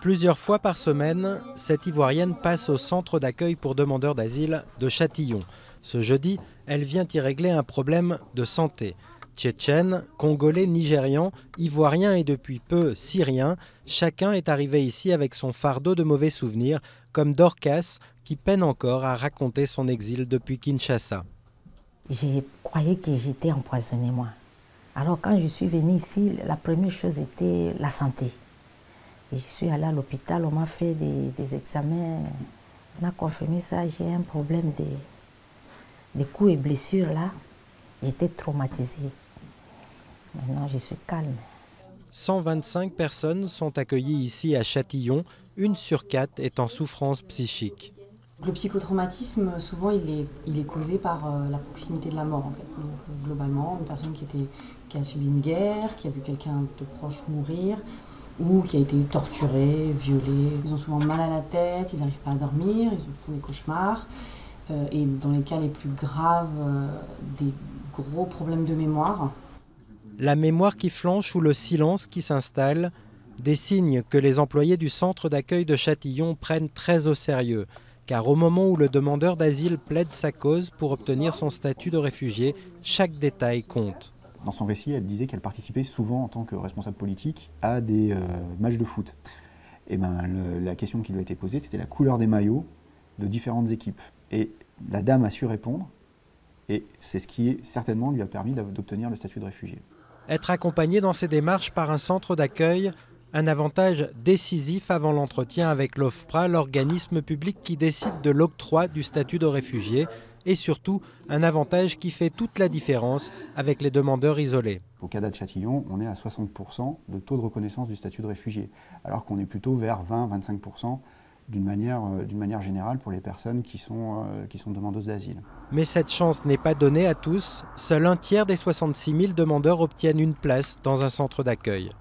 Plusieurs fois par semaine, cette Ivoirienne passe au centre d'accueil pour demandeurs d'asile de Châtillon. Ce jeudi, elle vient y régler un problème de santé. Tchétchène, Congolais, Nigérian, Ivoirien et depuis peu Syrien, chacun est arrivé ici avec son fardeau de mauvais souvenirs, comme Dorcas, qui peine encore à raconter son exil depuis Kinshasa. Je croyais que j'étais empoisonnée, moi. Alors quand je suis venue ici, la première chose était la santé. Et je suis allée à l'hôpital, on m'a fait des examens, on a confirmé ça, j'ai un problème de coups et blessures là. J'étais traumatisée. Maintenant, je suis calme. 125 personnes sont accueillies ici à Châtillon, 1 sur 4 est en souffrance psychique. Le psychotraumatisme, souvent, il est causé par la proximité de la mort, en fait. Donc, globalement, une personne qui a subi une guerre, qui a vu quelqu'un de proche mourir, ou qui a été torturé, violé. Ils ont souvent mal à la tête, ils n'arrivent pas à dormir, ils font des cauchemars. Et dans les cas les plus graves, des gros problèmes de mémoire. La mémoire qui flanche ou le silence qui s'installe, des signes que les employés du centre d'accueil de Châtillon prennent très au sérieux. Car au moment où le demandeur d'asile plaide sa cause pour obtenir son statut de réfugié, chaque détail compte. Dans son récit, elle disait qu'elle participait souvent en tant que responsable politique à des matchs de foot. Et la question qui lui a été posée, c'était la couleur des maillots de différentes équipes. Et la dame a su répondre, et c'est ce qui certainement lui a permis d'obtenir le statut de réfugié. Être accompagné dans ces démarches par un centre d'accueil, un avantage décisif avant l'entretien avec l'OFPRA, l'organisme public qui décide de l'octroi du statut de réfugié, et surtout un avantage qui fait toute la différence avec les demandeurs isolés. Au Canada de Châtillon, on est à 60% de taux de reconnaissance du statut de réfugié, alors qu'on est plutôt vers 20-25% d'une manière générale pour les personnes qui sont demandeuses d'asile. Mais cette chance n'est pas donnée à tous. Seul un tiers des 66 000 demandeurs obtiennent une place dans un centre d'accueil.